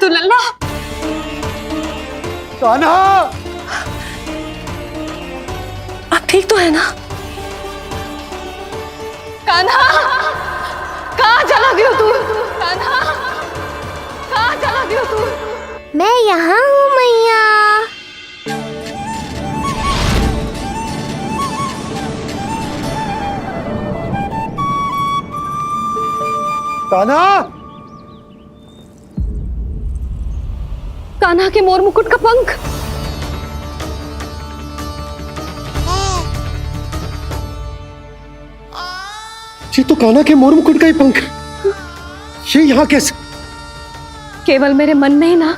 तू लल्ला? कान्हा, आप ठीक तो है ना? कान्हा, कहाँ चला गया तू? कान्हा, कहाँ चला गया तू? मैं यहाँ हूँ मैया। कान्हा, कान्हा के मोर मुकुट का पंख। ये तो कान्हा के मोर मुकुट का ही पंख। ये यहाँ कैसे? केवल मेरे मन में ही ना,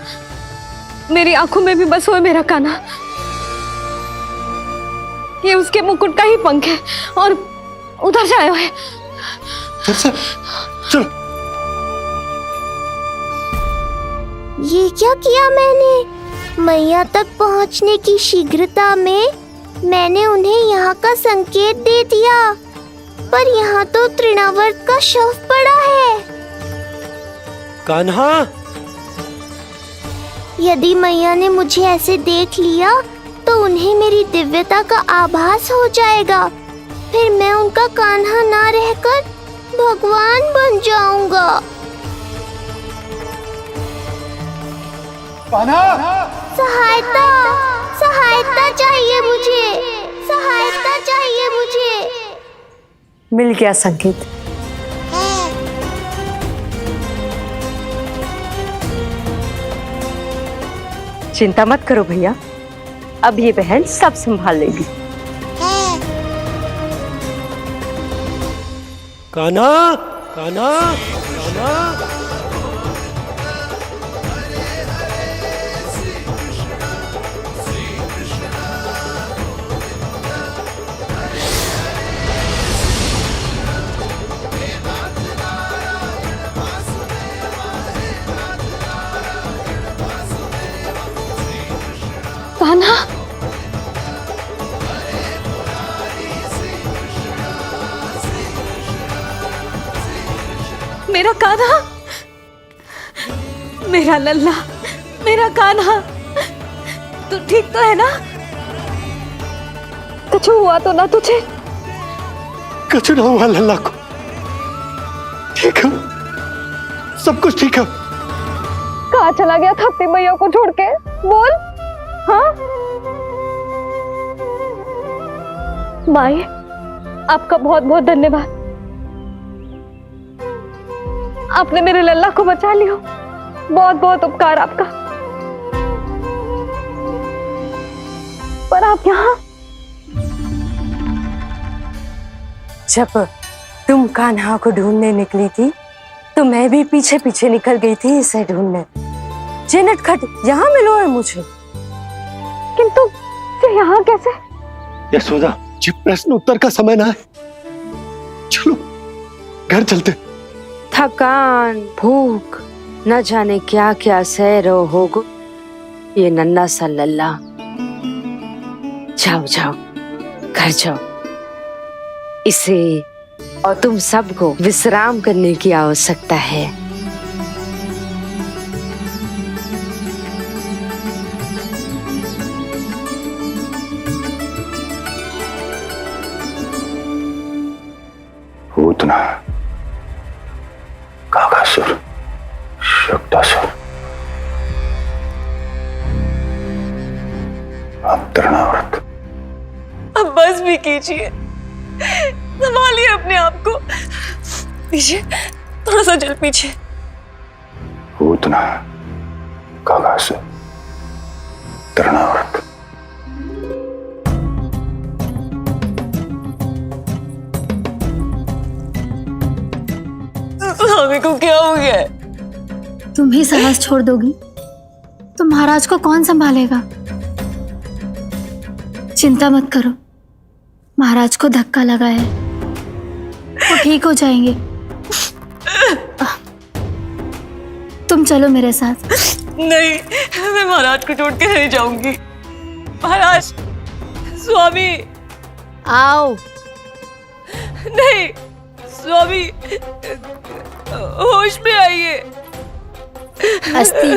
मेरी आंखों में भी बस हुए मेरा कान्हा। ये उसके मुकुट का ही पंख है और उधर से आया है। चलो। ये क्या किया मैंने? मैया तक पहुंचने की शीघ्रता में मैंने उन्हें यहाँ का संकेत दे दिया, पर यहाँ तो तृणावर्त का शव पड़ा है। कान्हा, यदि मैया ने मुझे ऐसे देख लिया तो उन्हें मेरी दिव्यता का आभास हो जाएगा। फिर मैं उनका कान्हा ना रहकर भगवान बन जाऊंगा। कान्हा, सहायता, सहायता चाहिए मुझे, सहायता चाहिए मुझे। मिल गया संकेत। चिंता मत करो भैया, अब ये बहन सब संभाल लेगी। कान्हा, कान्हा, कान्हा। कान्हा, मेरा कान्हा, मेरा लल्ला, मेरा कान्हा, तू ठीक तो है ना? कुछ हुआ तो ना तुझे? कुछ ना हुआ लल्ला को। ठीक है, सब कुछ ठीक है। कहाँ चला गया था अपनी मैया को छोड़ के? बोल। हाँ माई, आपका बहुत बहुत धन्यवाद। आपने मेरे लल्ला को बचा लिया। बहुत बहुत उपकार आपका। पर आप यहाँ? जब तुम कान्हा को ढूंढने निकली थी तो मैं भी पीछे पीछे निकल गई थी इसे ढूंढने। जे नटखट, यहाँ मिलो है मुझे। किंतु ये यहाँ कैसे? यशोदा, ये प्रश्न उत्तर का समय ना है। चलो घर चलते। थकान, भूख, न जाने क्या क्या सह रहो होगो ये नन्हा सा लल्ला। जाओ जाओ, घर जाओ। इसे और तुम सबको विश्राम करने की आवश्यकता है। पूतना, काकासुर, शुक्तासुर, अब तृणावर्त। अब बस भी कीजिए, संभालिए अपने आप को। पीछे, थोड़ा सा चल पीछे। पूतना, काकासुर, तृणावर्त। स्वामी को क्या हो गया? तुम ही साहस छोड़ दोगी तो महाराज को कौन संभालेगा? चिंता मत करो, महाराज को धक्का लगा है, वो ठीक हो जाएंगे। तुम चलो मेरे साथ। नहीं, मैं महाराज को छोड़ के नहीं जाऊंगी। महाराज, स्वामी। आओ। नहीं स्वामी, होश में आइए। अस्थि,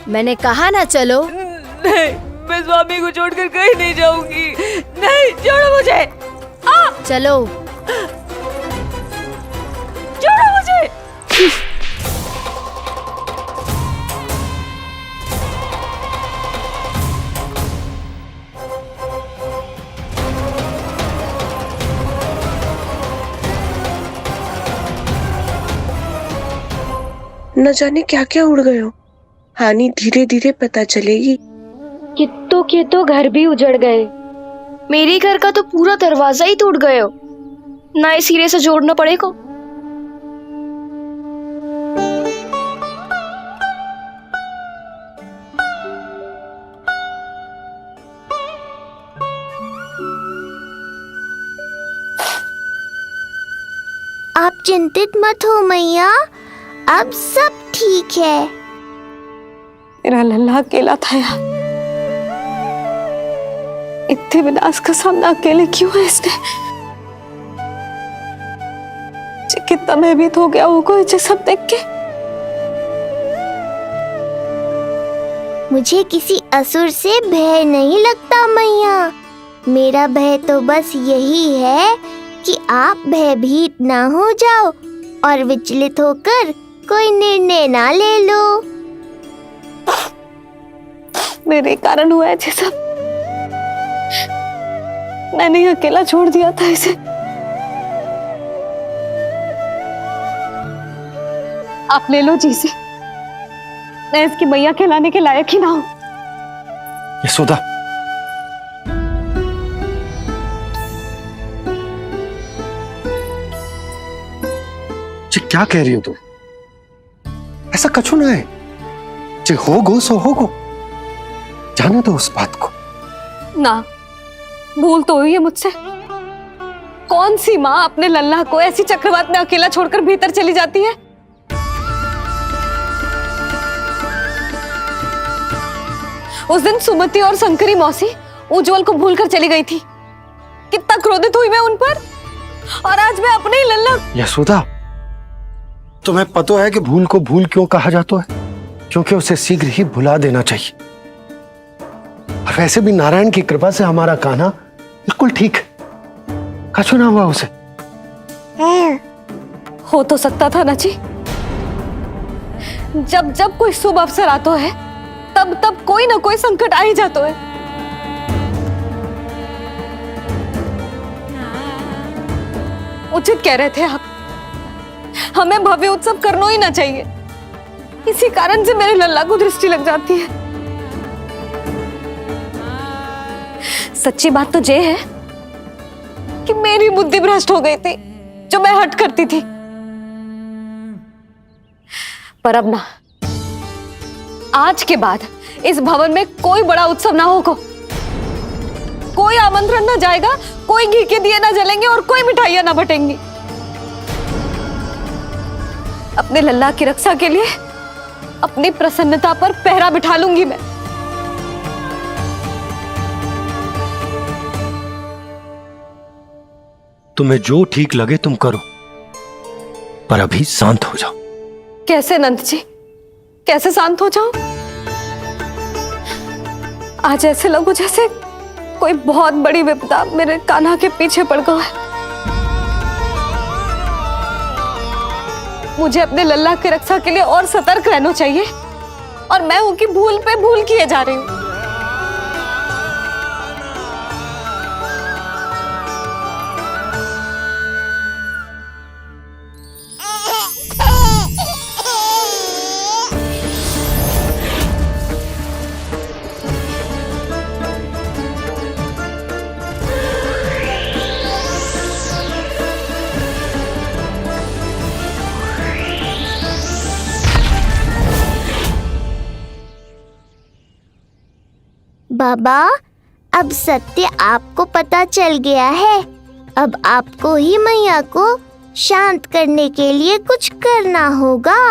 मैंने कहा ना चलो। नहीं, मैं स्वामी को छोड़कर कहीं नहीं जाऊंगी। नहीं, छोड़ो मुझे। चलो। छोड़ो मुझे। न जाने क्या क्या उड़ गए हो। हानि धीरे धीरे पता चलेगी। कित्तों के तो घर भी उजड़ गए। मेरे घर का तो पूरा दरवाजा ही टूट गए हो। नए सिरे से जोड़ना पड़ेगा। आप चिंतित मत हो मैया, अब सब ठीक है। मेरा लल्ला अकेला था यार। इतने विनाश का सामना अकेले क्यों है इसने? कितना भयभीत हो गया होगा इसे सब देख के। मुझे किसी असुर से भय नहीं लगता मैया। मेरा भय तो बस यही है कि आप भयभीत ना हो जाओ और विचलित होकर कोई निर्णय ना ले लो। मेरे कारण हुआ है ये सब। मैंने ही अकेला छोड़ दिया था इसे। आप ले लो जी से। मैं इसकी मैया खिलाने के लायक ही ना हूं। यशोदा, जी क्या कह रही हो तुम? ऐसा कछु ना है। जे होगो सो होगो, जाने दो उस बात को। ना, भूल तो हुई है मुझसे। कौन सी माँ अपने लल्ला को ऐसी चक्रवात में अकेला छोड़कर भीतर चली जाती है? उस दिन सुमति और शंकरी मौसी उज्जवल को भूलकर चली गई थी। कितना क्रोधित हुई मैं उन पर। और आज मैं अपने ही लल्ला। यशोदा, तुम्हें पता है कि भूल को भूल क्यों कहा जाता है? क्योंकि उसे शीघ्र ही भुला देना चाहिए। और वैसे भी नारायण की कृपा से हमारा कान्हा बिल्कुल ठीक है। कछु ना हुआ उसे। हो तो सकता था ना जी। जब जब कोई शुभ अवसर आता है तब तब कोई ना कोई संकट आ ही जाता है। उचित कह रहे थे आप। हमें भव्य उत्सव करना ही ना चाहिए। इसी कारण से मेरे लल्ला को दृष्टि लग जाती है। सच्ची बात तो ये है कि मेरी बुद्धि भ्रष्ट हो गई थी, जो मैं हट करती थी। पर अब ना, आज के बाद इस भवन में कोई बड़ा उत्सव ना होगा। कोई आमंत्रण ना जाएगा, कोई घी के दिए ना जलेंगे और कोई मिठाइयां ना बटेंगी। अपने लल्ला की रक्षा के लिए अपनी प्रसन्नता पर पहरा बिठा लूंगी मैं। तुम्हें जो ठीक लगे तुम करो, पर अभी शांत हो जाओ। कैसे नंद जी, कैसे शांत हो जाऊं? आज ऐसे लगो जैसे कोई बहुत बड़ी विपदा मेरे कान्हा के पीछे पड़ गया है। मुझे अपने लल्ला की रक्षा के लिए और सतर्क रहना चाहिए, और मैं उनकी भूल पे भूल किए जा रही हूं। बाबा, अब सत्य आपको पता चल गया है। अब आपको ही मैया को शांत करने के लिए कुछ करना होगा।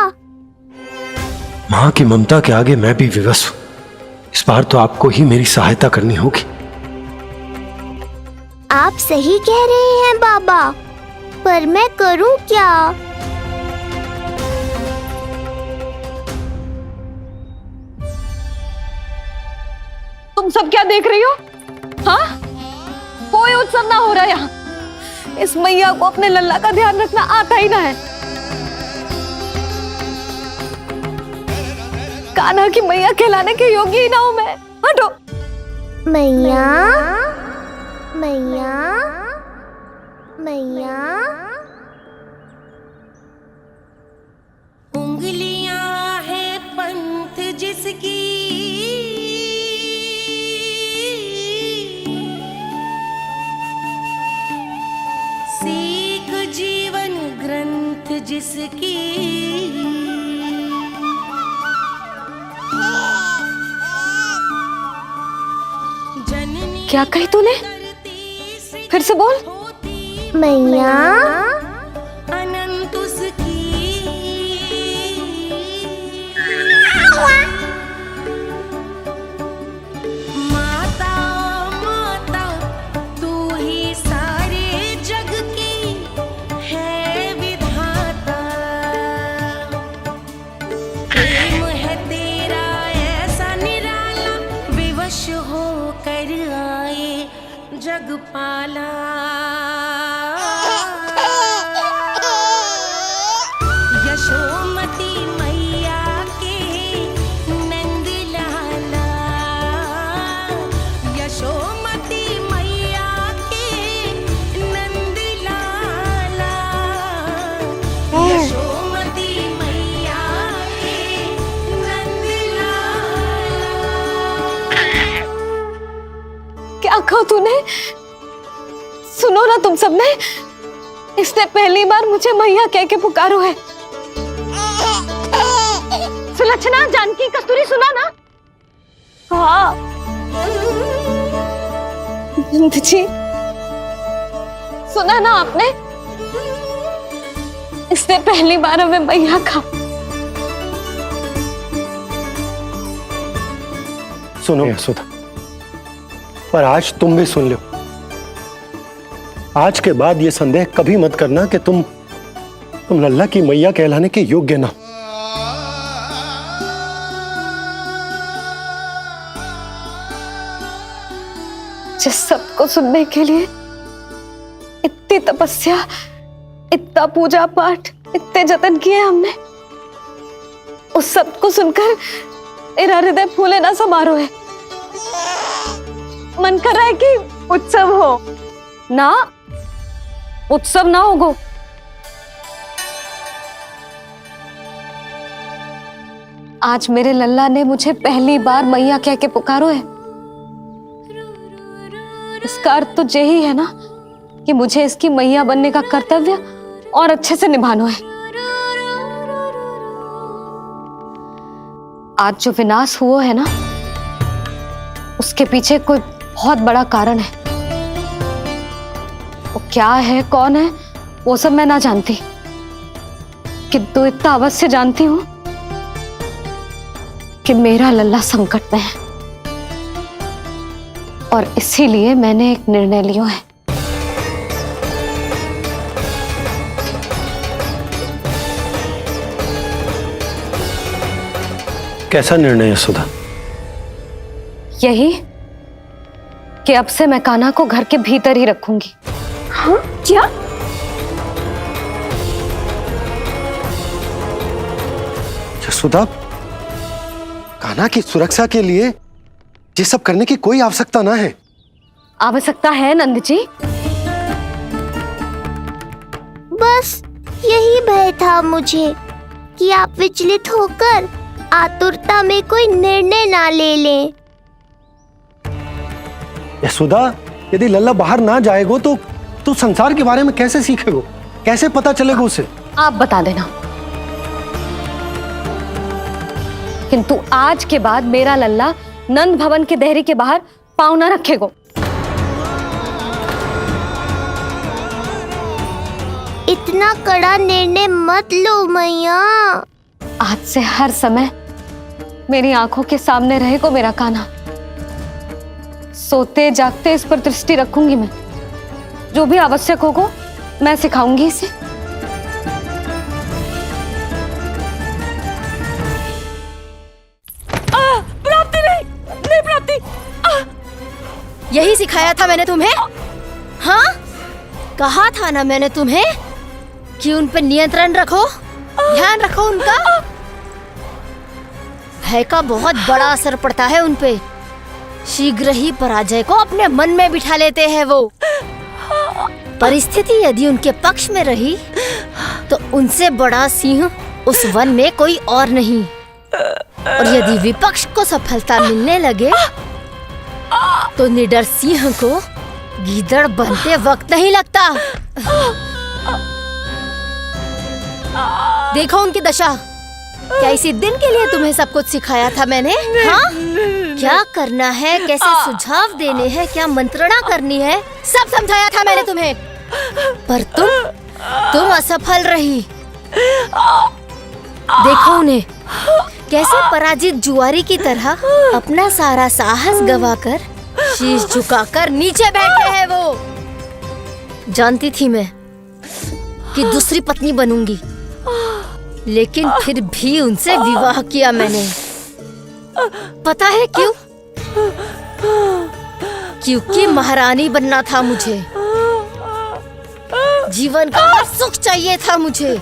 माँ की ममता के आगे मैं भी विवश हूँ। इस बार तो आपको ही मेरी सहायता करनी होगी। आप सही कह रहे हैं बाबा, पर मैं करूं क्या? तुम सब क्या देख रही हो? हाँ, कोई उत्सव ना हो रहा यहाँ। इस मैया को अपने लल्ला का ध्यान रखना आता ही ना है। कान्हा की मैया कहलाने के योग्य ही ना हूं मैं। हटो। मैया मैया मैया। उंगलियां है पंथ जिसकी, सीख जीवन ग्रंथ जिसकी, जननी क्या कही तूने? फिर से बोल। मैया अनंत उसकी, माता माता तू ही सारे जग की है विधाता। प्रेम है तेरा ऐसा निराला, विवश हो कर आए जग पाला। यशोमती मैया के नंद लाला, यशोमती मैया के नंद लाला, यशोमती मैया के नंद लाला। क्या कहा तूने? सुनो ना तुम सबने, इसने पहली बार मुझे मैया कह के पुकारो है। सुलक्षणा, जानकी, कस्तूरी, सुना ना? हाँ जी, सुना ना आपने? इसने पहली बार हमें मैया कहा। सुनो यशोदा, पर आज तुम भी सुन लो। आज के बाद ये संदेह कभी मत करना कि तुम लल्ला की मैया कहलाने के योग्य ना। जिस सबको सुनने के लिए इतनी तपस्या, इतना पूजा पाठ, इतने जतन किए हमने, उस सब को सुनकर मेरा हृदय फूले ना समारो है। मन कर रहा है कि उत्सव हो ना। उत्सव ना होगो। आज मेरे लल्ला ने मुझे पहली बार मैया कह के पुकारो है। इसका अर्थ तो यही है ना कि मुझे इसकी मैया बनने का कर्तव्य और अच्छे से निभाना है। आज जो विनाश हुआ है ना, उसके पीछे कोई बहुत बड़ा कारण है। वो क्या है, कौन है, वो सब मैं ना जानती, किंतु इतना अवश्य जानती हूं कि मेरा लल्ला संकट में है, और इसीलिए मैंने एक निर्णय लिया है। कैसा निर्णय यशोदा? यही कि अब से मैं कान्हा को घर के भीतर ही रखूंगी। हाँ, क्या? यशोदा, कान्हा की सुरक्षा के लिए ये सब करने की कोई आवश्यकता ना है। आवश्यकता है नंद जी। बस यही भय था मुझे कि आप विचलित होकर आतुरता में कोई निर्णय ना ले लें। यशोदा, यदि लल्ला बाहर ना जाएगो तो संसार के बारे में कैसे सीखेगो, कैसे पता चलेगा उसे? आप बता देना। किंतु आज के बाद मेरा लल्ला नंद भवन के देहरी के बाहर पाँव न रखेगो। इतना कड़ा निर्णय मत लो मैया। आज से हर समय मेरी आंखों के सामने रहेगो मेरा कान्हा। सोते जागते इस पर दृष्टि रखूंगी मैं। जो भी आवश्यक होगा मैं सिखाऊंगी इसे। प्राप्ति नहीं, नहीं प्राप्ति। यही सिखाया था मैंने तुम्हें? हाँ, कहा था ना मैंने तुम्हें कि उन पर नियंत्रण रखो, ध्यान रखो उनका। भय का बहुत बड़ा असर पड़ता है उन पे। शीघ्र ही पराजय को अपने मन में बिठा लेते हैं वो। परिस्थिति यदि उनके पक्ष में रही तो उनसे बड़ा सिंह उस वन में कोई और नहीं। और यदि विपक्ष को सफलता मिलने लगे तो निडर सिंह को गीदड़ बनते वक्त नहीं लगता। देखो उनकी दशा। क्या इसी दिन के लिए तुम्हें सब कुछ सिखाया था मैंने? हाँ? क्या करना है, कैसे सुझाव देने हैं, क्या मंत्रणा करनी है, सब समझाया था मैंने तुम्हें। पर तुम असफल रही। देखो उन्हें, कैसे पराजित जुआरी की तरह अपना सारा साहस गवाकर शीश झुकाकर नीचे बैठे हैं वो। जानती थी मैं कि दूसरी पत्नी बनूंगी, लेकिन फिर भी उनसे विवाह किया मैंने। पता है क्यों? क्योंकि महारानी बनना था मुझे। जीवन का हर सुख चाहिए था मुझे।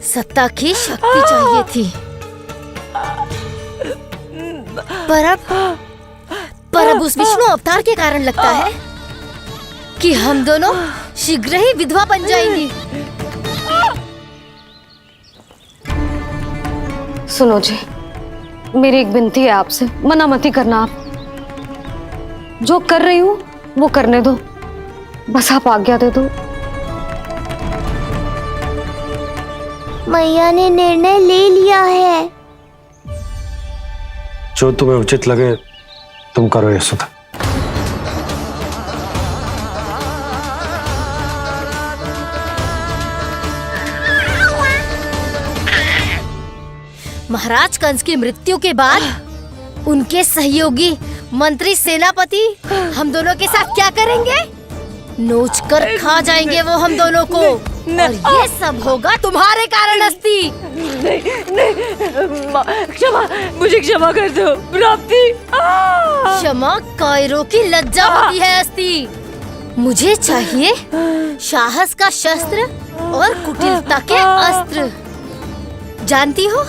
सत्ता की शक्ति चाहिए थी। पर अब उस विष्णु अवतार के कारण लगता है कि हम दोनों शीघ्र ही विधवा बन जाएंगी। सुनो जी, मेरी एक विनती है आपसे, मना मत ही करना। आप जो कर रही हूँ वो करने दो, बस आप आज्ञा दे दो। मैया ने निर्णय ले लिया है। जो तुम्हें उचित लगे तुम करो यशोदा। महाराज कंस की मृत्यु के बाद उनके सहयोगी मंत्री सेनापति हम दोनों के साथ क्या करेंगे? नोच कर खा जाएंगे वो हम दोनों को। और ये सब होगा तुम्हारे कारण अस्ति। क्षमा, मुझे क्षमा कर दो प्राप्ति। क्षमा कायरों की लज्जा होती है अस्ति। मुझे चाहिए साहस का शस्त्र और कुटिलता के अस्त्र। जानती हो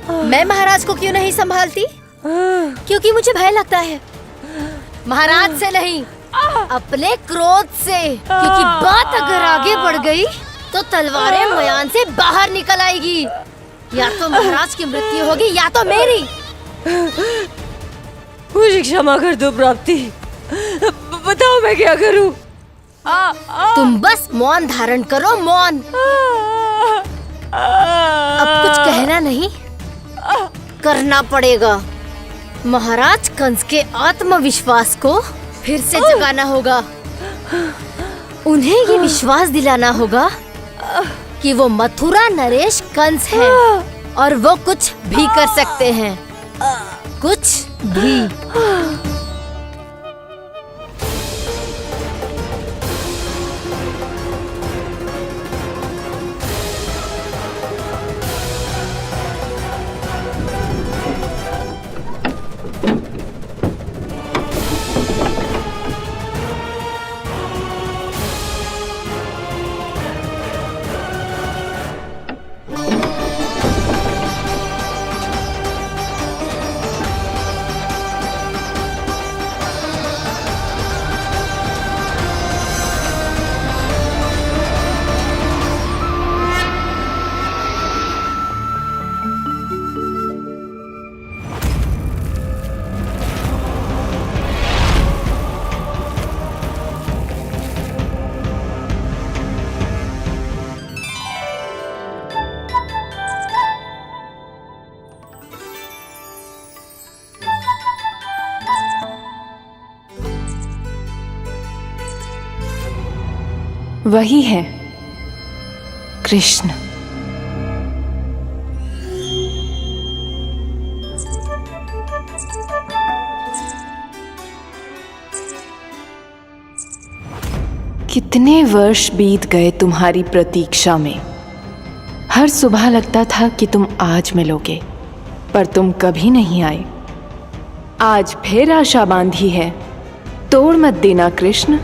मैं महाराज को क्यों नहीं संभालती? क्योंकि मुझे भय लगता है। महाराज से नहीं, अपने क्रोध से। क्योंकि बात अगर आगे बढ़ गई तो तलवारें मयान से बाहर निकल आएगी। या तो महाराज की मृत्यु होगी या तो मेरी। मुझे क्षमा कर दो प्राप्ति। बताओ मैं क्या करूं? तुम बस मौन धारण करो, मौन। अब कुछ कहना नहीं, करना पड़ेगा। महाराज कंस के आत्मविश्वास को फिर से जगाना होगा। उन्हें ये विश्वास दिलाना होगा कि वो मथुरा नरेश कंस हैं और वो कुछ भी कर सकते हैं, कुछ भी। वही है कृष्ण। कितने वर्ष बीत गए तुम्हारी प्रतीक्षा में। हर सुबह लगता था कि तुम आज मिलोगे, पर तुम कभी नहीं आए। आज फिर आशा बांधी है तोड़ मत देना कृष्ण।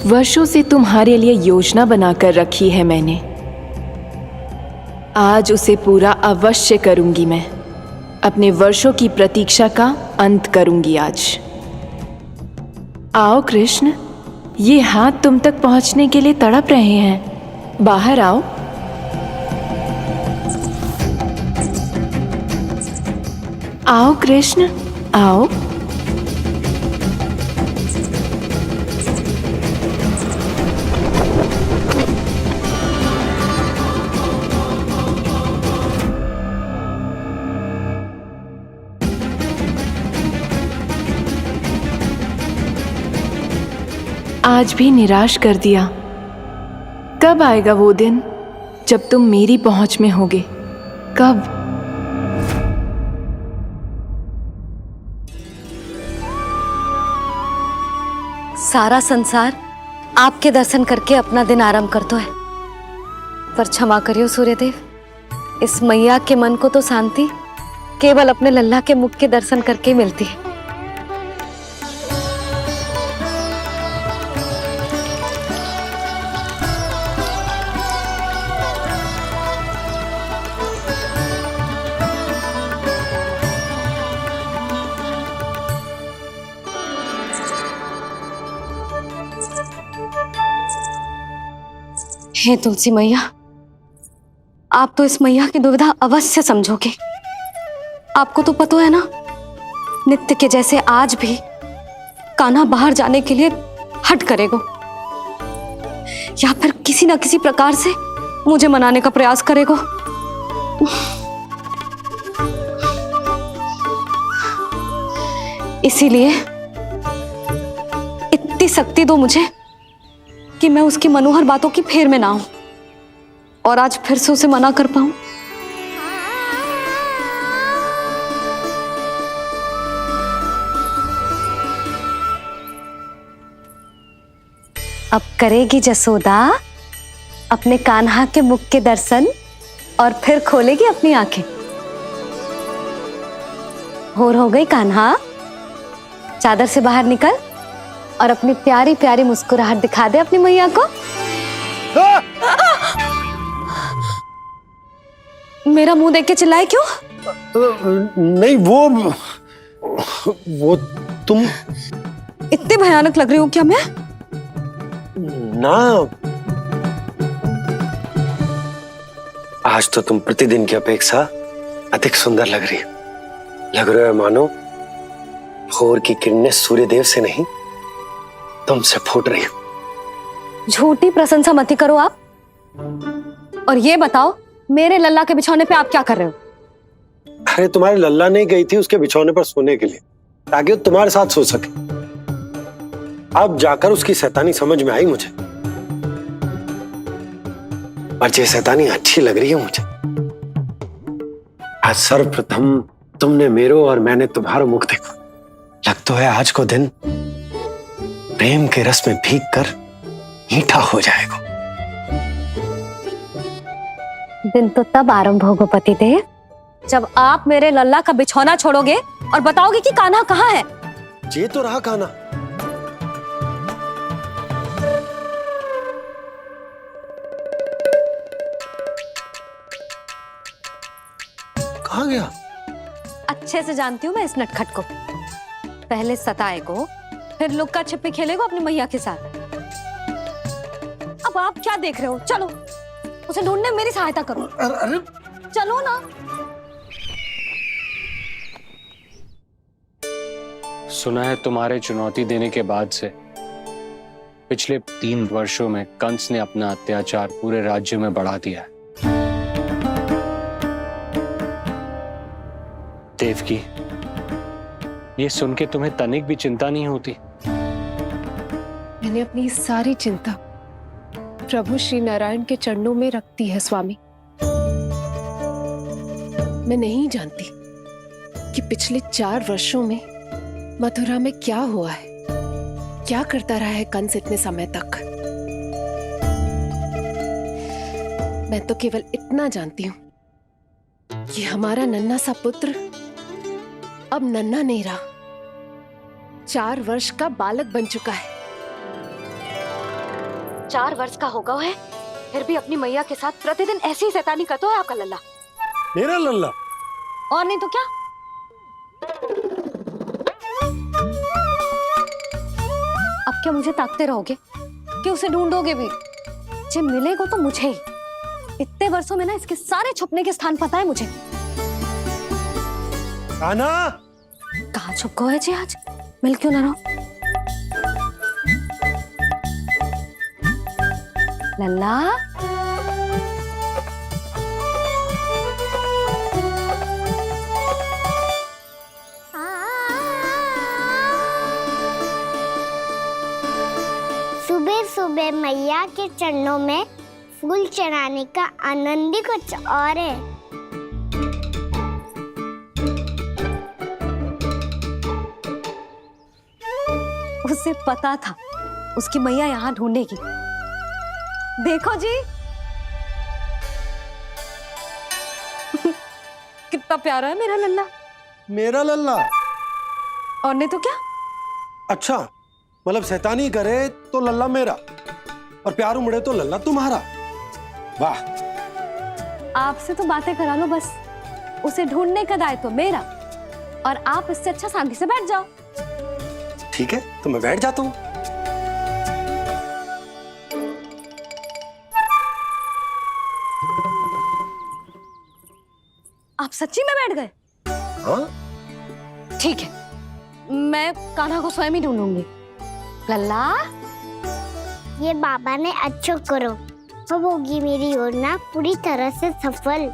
वर्षों से तुम्हारे लिए योजना बनाकर रखी है मैंने, आज उसे पूरा अवश्य करूंगी मैं। अपने वर्षों की प्रतीक्षा का अंत करूंगी आज। आओ कृष्ण, ये हाथ तुम तक पहुंचने के लिए तड़प रहे हैं। बाहर आओ। आओ कृष्ण, आओ। आज भी निराश कर दिया। कब आएगा वो दिन जब तुम मेरी पहुंच में होगे? कब? सारा संसार आपके दर्शन करके अपना दिन आरंभ करता है, पर क्षमा करियो सूर्यदेव, इस मैया के मन को तो शांति केवल अपने लल्ला के मुख के दर्शन करके मिलती है। हे तुलसी मैया, आप तो इस मैया की दुविधा अवश्य समझोगे। आपको तो पता है ना, नित्य के जैसे आज भी कान्हा बाहर जाने के लिए हट करेगा, या फिर किसी ना किसी प्रकार से मुझे मनाने का प्रयास करेगा। इसीलिए इतनी शक्ति दो मुझे कि मैं उसकी मनोहर बातों की फेर में ना आऊं और आज फिर से उसे मना कर पाऊं। अब करेगी जसोदा अपने कान्हा के मुख के दर्शन और फिर खोलेगी अपनी आंखें। होर हो गई कान्हा, चादर से बाहर निकल और अपनी प्यारी प्यारी मुस्कुराहट दिखा दे अपनी मैया को। मेरा मुंह देख के चिल्लाए क्यों? नहीं, वो तुम इतने भयानक लग रही हूँ क्या मैं? ना, आज तो तुम प्रतिदिन की अपेक्षा अधिक सुंदर लग रही हो। लग रहा है मानो भोर की किरणें सूर्यदेव से नहीं तुमसे फूट रही हो। झूठी प्रशंसा मत करो आप। और ये बताओ, मेरे लल्ला के बिछौने पे आप क्या कर रहे हो? अरे तुम्हारे लल्ला नहीं गई थी उसके बिछौने पर सोने के लिए, ताकि वो तुम्हारे साथ सो सके। अब जाकर उसकी शैतानी समझ में आई मुझे, और ये शैतानी अच्छी लग रही है मुझे। आज सर्वप्रथम तुमने मेरो और मैंने तुम्हारा मुख देखो। लगता है आज को दिन प्रेम के रस में भीग कर मीठा हो जाएगा। दिन तो तब आरंभ होगा पतिदेव, जब आप मेरे लल्ला का बिछौना छोड़ोगे और बताओगे कि कान्हा कहाँ है। ये तो रहा कान्हा। कहाँ गया? अच्छे से जानती हूँ मैं इस नटखट को। पहले सताएगो, फिर लुक्का छिपी खेलेगो अपनी मैया के साथ। अब आप क्या देख रहे हो? चलो उसे ढूंढने में मेरी सहायता करो। अरे चलो ना। सुना है तुम्हारे चुनौती देने के बाद से पिछले 3 वर्षों में कंस ने अपना अत्याचार पूरे राज्य में बढ़ा दिया है। देवकी, ये सुन के तुम्हें तनिक भी चिंता नहीं होती? मैंने अपनी सारी चिंता प्रभु श्री नारायण के चरणों में रख दी है स्वामी। मैं नहीं जानती कि पिछले 4 वर्षों में मथुरा में क्या हुआ है, क्या करता रहा है कंस इतने समय तक। मैं तो केवल इतना जानती हूँ कि हमारा नन्हा सा पुत्र अब नन्हा नहीं रहा, 4 वर्ष का बालक बन चुका है। 4 वर्ष का होगा है, फिर भी अपनी मैया के साथ प्रतिदिन ऐसी ही शैतानी करता है आपका लल्ला। मेरा लल्ला? और नहीं तो क्या। अब क्या मुझे ताकते रहोगे कि उसे ढूंढोगे भी? जब मिलेगा तो मुझे ही। इतने वर्षों में ना इसके सारे छुपने के स्थान पता है मुझे। कान्हा, कहाँ छुप गए जी आज? मिल क्यों ना रहो? लल्ला, सुबह सुबह मैया के चरणों में फूल चढ़ाने का आनंद ही कुछ और है। उसे पता था उसकी मैया यहाँ ढूंढेगी। देखो जी कितना प्यारा है मेरा लल्ला। मेरा लल्ला? और नहीं तो क्या। अच्छा, मतलब शैतानी करे तो लल्ला मेरा और प्यार उमड़े तो लल्ला तुम्हारा। वाह। आपसे तो बातें करा लो बस, उसे ढूंढने का दायित्व मेरा, और आप इससे अच्छा शांति से बैठ जाओ। ठीक है, तो मैं बैठ जाता हूँ। आप सच्ची में बैठ गए? हाँ? ठीक है, मैं कान्हा को स्वयं ही ढूंढूंगी। लल्ला, ये बाबा ने अच्छा करो, अब होगी मेरी योजना पूरी तरह से सफल।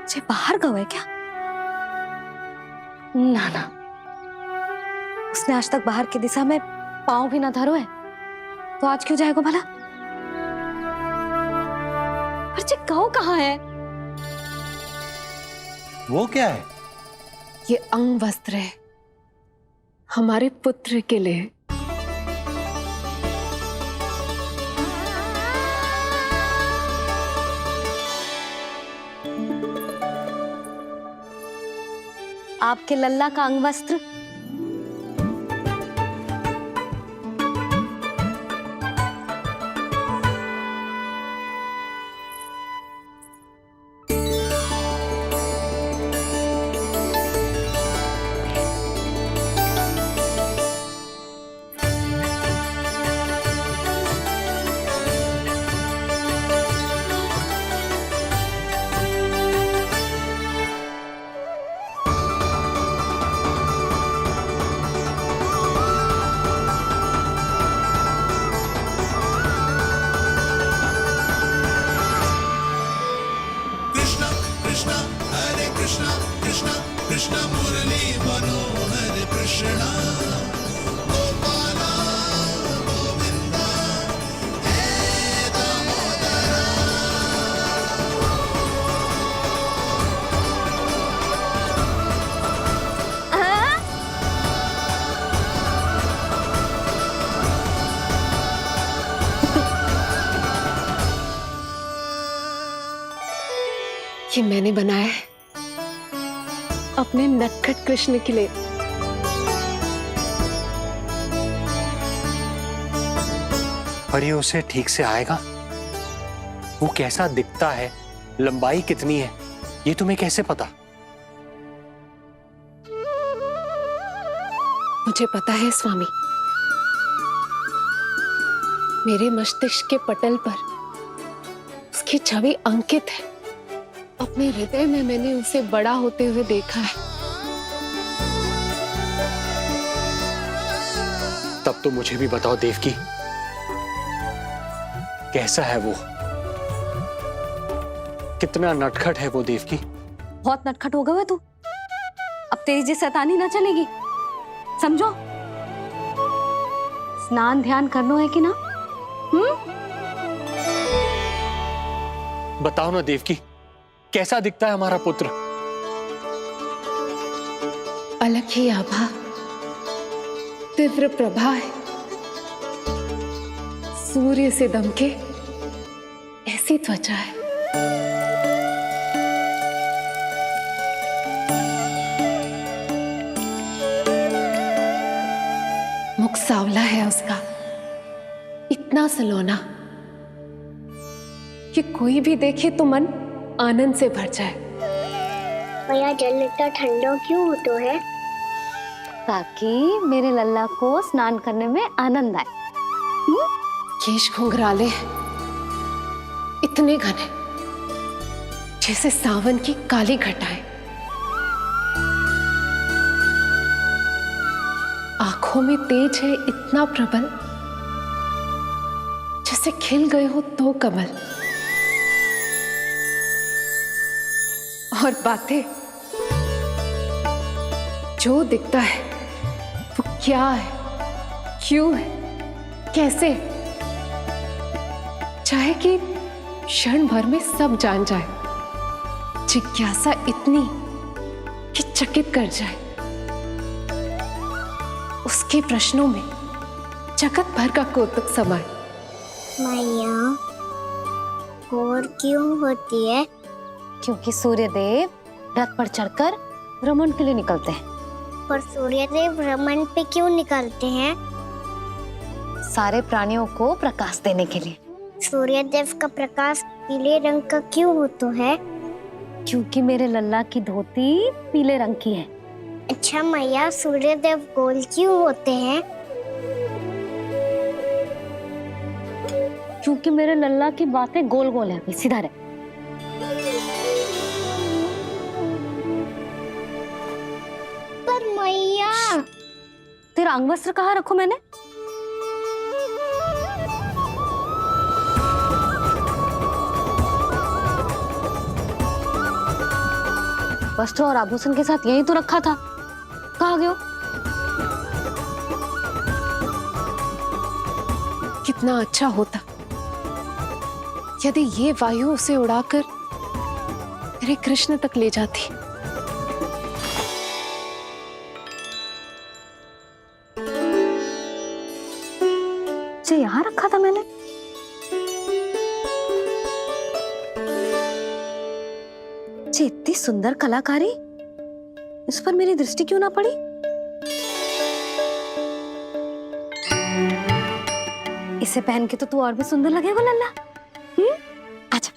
जे बाहर गए क्या? ना ना, उसने आज तक बाहर की दिशा में पांव भी ना धरो है, तो आज क्यों जाएगा भला? पर जे कहो कहाँ है? वो क्या है? ये अंग वस्त्र है हमारे पुत्र के लिए। आपके लल्ला का अंग वस्त्र। ये मैंने बनाया है अपने नटखट कृष्ण के लिए। पर ये उसे ठीक से आएगा? वो कैसा दिखता है, लंबाई कितनी है, ये तुम्हें कैसे पता? मुझे पता है स्वामी, मेरे मस्तिष्क के पटल पर उसकी छवि अंकित है। अपने हृदय में मैंने उसे बड़ा होते हुए देखा है। तब तो मुझे भी बताओ देवकी, कैसा है वो? कितना नटखट है वो देवकी? बहुत नटखट हो गए तू। अब तेरी जी शैतानी ना चलेगी, समझो। स्नान ध्यान करनो है कि ना? बताओ ना देवकी, कैसा दिखता है हमारा पुत्र? अलग ही आभा, तीव्र प्रभा है। सूर्य से दमके ऐसी त्वचा है। मुख सांवला है उसका, इतना सलोना कि कोई भी देखे तो मन आनंद से भर जाए। मैया जल इतना ठंडा क्यों होता है? ताकि मेरे लल्ला को स्नान करने में आनंद आए। केश घुंघराले इतने घने जैसे सावन की काली घटाएं। आंखों में तेज है इतना प्रबल जैसे खिल गए हो दो कमल। और बातें, जो दिखता है वो क्या है, क्यों है, कैसे, चाहे कि क्षण भर में सब जान जाए। जिज्ञासा इतनी कि चकित कर जाए। उसके प्रश्नों में जगत भर का कौतुक समाए। मैया और क्यों होती है? क्योंकि सूर्यदेव रथ पर चढ़कर भ्रमण के लिए निकलते हैं। पर सूर्यदेव भ्रमण पे क्यों निकलते हैं? सारे प्राणियों को प्रकाश देने के लिए। सूर्यदेव का प्रकाश पीले रंग का क्यों होता है? क्योंकि मेरे लल्ला की धोती पीले रंग की है। अच्छा मैया, सूर्यदेव गोल क्यों होते हैं? क्योंकि मेरे लल्ला की बातें गोल गोल है, सीधा रहे। पर मैया, तेरा अंगवस्त्र कहाँ रखूं मैंने? वस्त्र और आभूषण के साथ यही तो रखा था, कहाँ गयो? कितना अच्छा होता यदि ये वायु उसे उड़ाकर मेरे कृष्ण तक ले जाती। जो यहाँ रखा था मैंने। जी इतनी सुंदर कलाकारी, इस पर मेरी दृष्टि क्यों ना पड़ी? इसे पहन के तो तू और भी सुंदर लगेगा लल्ला। आजा।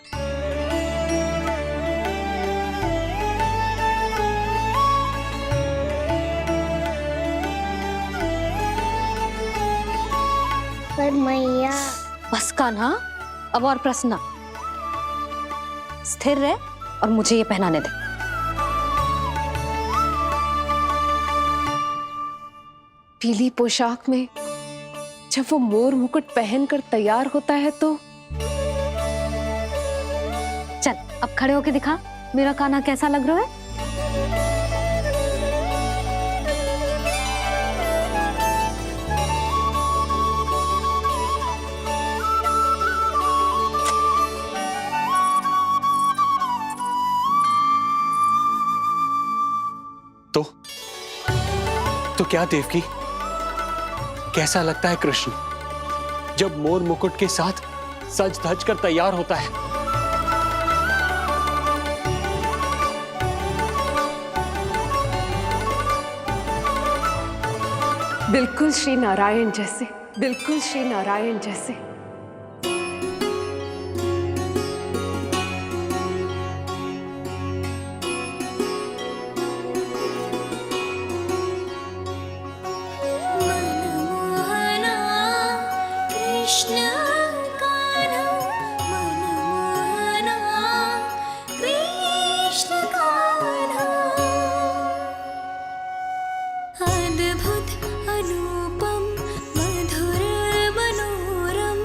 पर मैया। बस कान्हा, अब और प्रश्न। स्थिर रह और मुझे ये पहनाने दे। पीली पोशाक में जब वो मोर मुकुट पहनकर तैयार होता है तो चल अब खड़े होके दिखा मेरा कान्हा कैसा लग रहा है। तो क्या देवकी, कैसा लगता है कृष्ण जब मोर मुकुट के साथ सज धज कर तैयार होता है? बिल्कुल श्री नारायण जैसे, बिल्कुल श्री नारायण जैसे। मनमोहना कृष्ण कान्हा, मनमोहना कृष्ण कान्हा। अद्भुत अनुपम मधुर मनोरम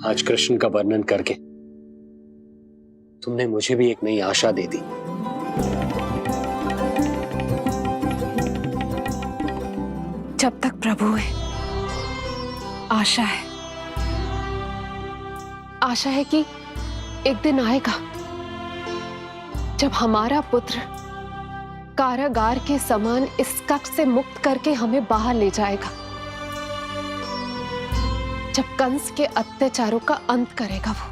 आज कृष्ण का वर्णन करके तुमने मुझे भी एक नई आशा दे दी। जब तक प्रभु है, आशा है। आशा है कि एक दिन आएगा जब हमारा पुत्र कारागार के समान इस कक्ष से मुक्त करके हमें बाहर ले जाएगा, जब कंस के अत्याचारों का अंत करेगा वो।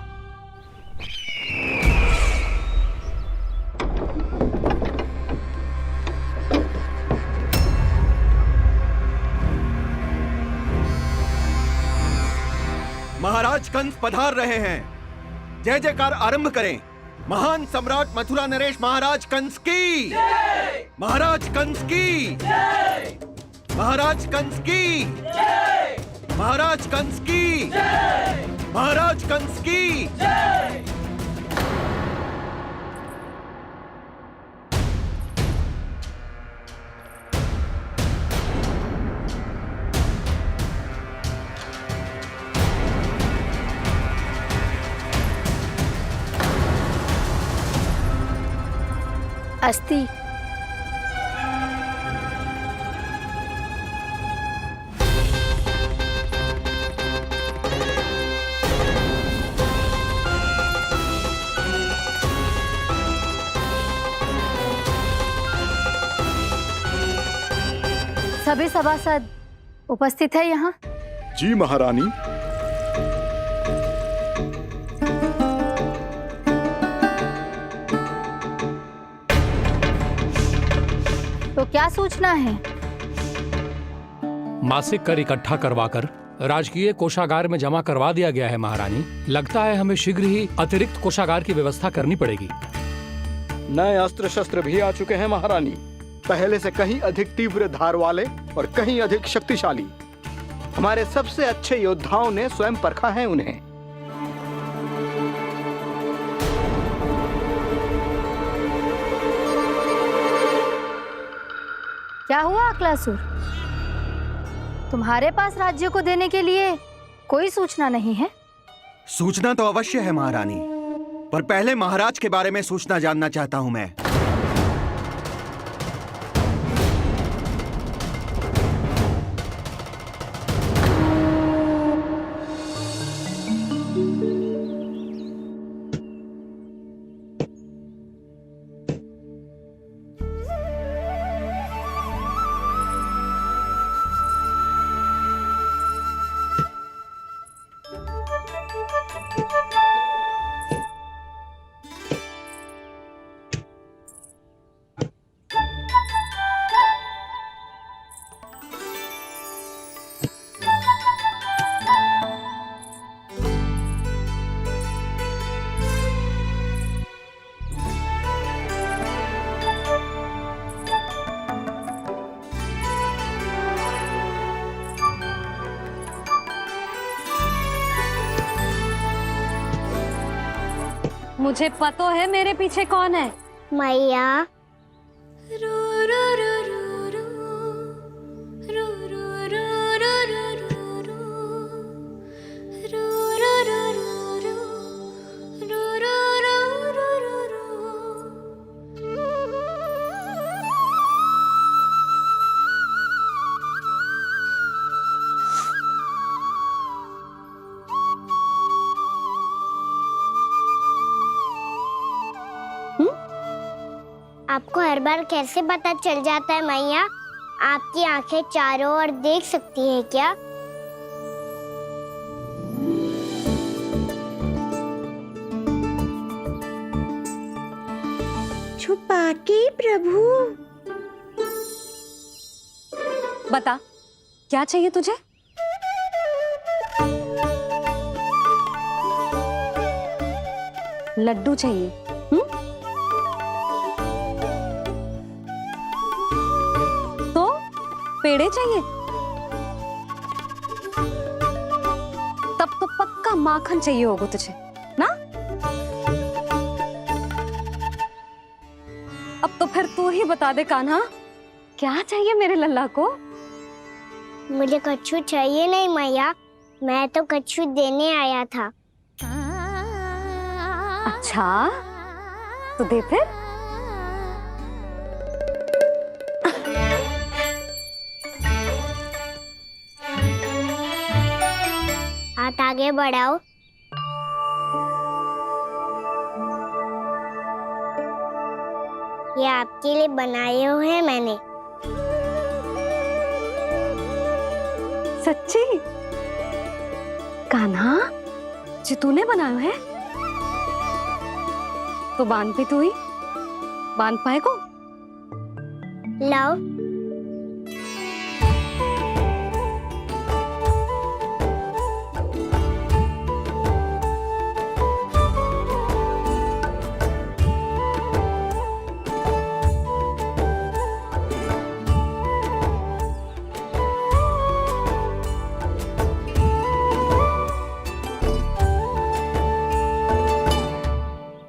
महाराज कंस पधार रहे हैं। जय जयकार आरंभ करें। महान सम्राट मथुरा नरेश महाराज कंस की, महाराज कंस की, महाराज कंस की, महाराज कंस की, महाराज कंस की। अस्ति। सभी सभासद उपस्थित है यहाँ? जी महारानी। तो क्या सूचना है? मासिक कर इकट्ठा करवाकर राजकीय कोषागार में जमा करवा दिया गया है महारानी। लगता है हमें शीघ्र ही अतिरिक्त कोषागार की व्यवस्था करनी पड़ेगी। नए अस्त्र शस्त्र भी आ चुके हैं महारानी, पहले से कहीं अधिक तीव्र धार वाले और कहीं अधिक शक्तिशाली। हमारे सबसे अच्छे योद्धाओं ने स्वयं परखा है उन्हें। क्या हुआ अक्लासुर? तुम्हारे पास राज्य को देने के लिए कोई सूचना नहीं है? सूचना तो अवश्य है महारानी, पर पहले महाराज के बारे में सूचना जानना चाहता हूं मैं। मुझे पता है मेरे पीछे कौन है। मैया। आपको हर बार कैसे पता चल जाता है मैया? आपकी आंखें चारों ओर देख सकती हैं क्या? छुपा के प्रभु। बता, क्या चाहिए तुझे? लड्डू चाहिए? पेड़े चाहिए? तब तो पक्का माखन चाहिए होगा तुझे ना? अब तो फिर तू ही बता दे कान्हा, क्या चाहिए मेरे लल्ला को? मुझे कच्छू चाहिए नहीं मैया, मैं तो कच्छू देने आया था। अच्छा तो दे फिर। हाथ आगे बढ़ाओ। ये आपके लिए बनाए हुए हैं मैंने। सच्ची? कान्हा जी तूने बनाया है? तो बांध भी तू ही बांध पाए को? लाओ।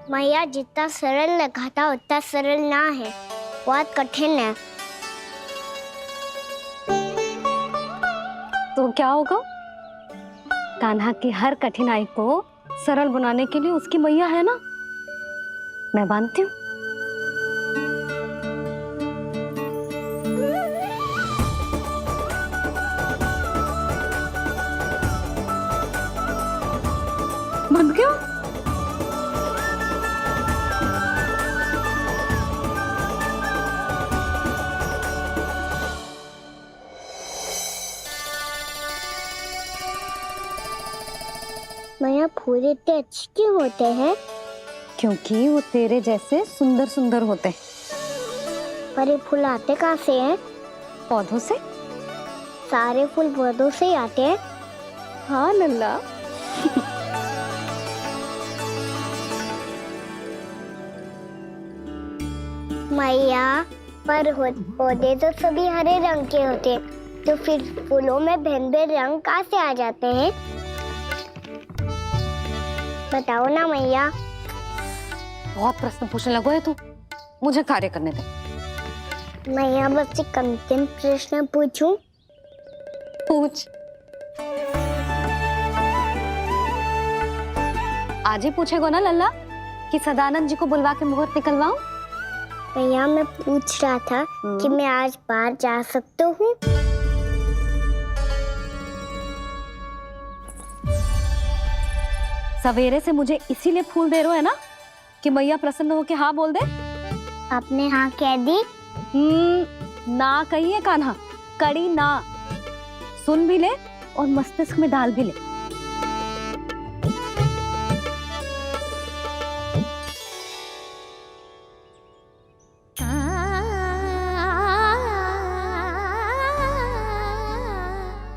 मैया जितना सरल लगा था उतना सरल ना है, बहुत कठिन है। तो क्या होगा? कान्हा की हर कठिनाई को सरल बनाने के लिए उसकी मैया है ना, मैं बांधती हूँ। बंद क्यों? मैया फूल इतने अच्छे क्यों होते हैं? क्योंकि वो तेरे जैसे सुंदर सुंदर होते हैं। पर ये फूल आते कहाँ से हैं? पौधों से। सारे फूल पौधों से ही आते हैं? हाँ लल्ला। मैया पर पौधे तो सभी हरे रंग के होते हैं, तो फिर फूलों में भिन्न भिन्न रंग कहाँ से आ जाते हैं? बताओ ना मैया। बहुत प्रश्न पूछने लगो है तू, मुझे कार्य करने दे। मैया बस एक अंतिम प्रश्न पूछूं? पूछ। आज ही पूछेगो ना लल्ला कि सदानंद जी को बुलवा के मुहूर्त निकलवाऊं? मैया मैं पूछ रहा था कि मैं आज बाहर जा सकता हूँ? सवेरे से मुझे इसीलिए फूल दे रहे हो है ना कि मैया प्रसन्न हो के हाँ बोल दे। आपने हाँ कह दी? ना कहिए कान्हा, कड़ी ना। सुन भी ले और मस्तिष्क में डाल भी ले।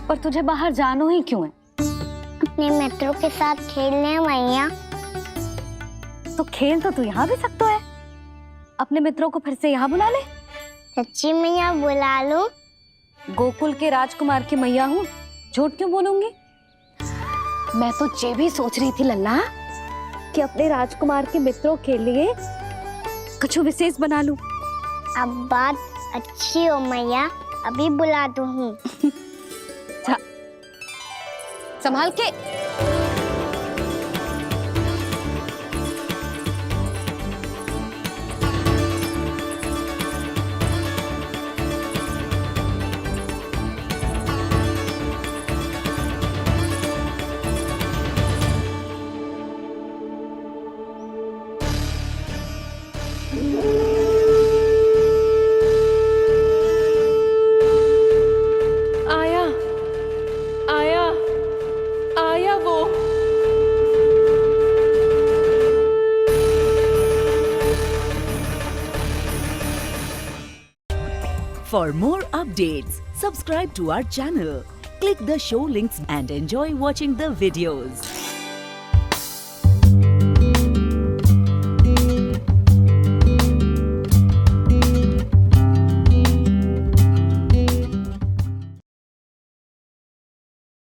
पर तुझे बाहर जानो ही क्यों है? अपने मित्रों के साथ खेलने मैया। तो खेल तो तू यहाँ भी सकता है, अपने मित्रों को फिर से यहाँ बुला ले। सच्ची मैया बुला लो। गोकुल के राजकुमार की मैया हूँ, झूठ क्यों बोलूंगी? मैं तो ये भी सोच रही थी लल्ला कि अपने राजकुमार के मित्रों के लिए कुछ विशेष बना लूं। अब बात अच्छी हो मैया, अभी बुला दूँ हूँ। संभाल के। आया आया आया वो। For more updates, subscribe to our channel, click the show links and enjoy watching the videos.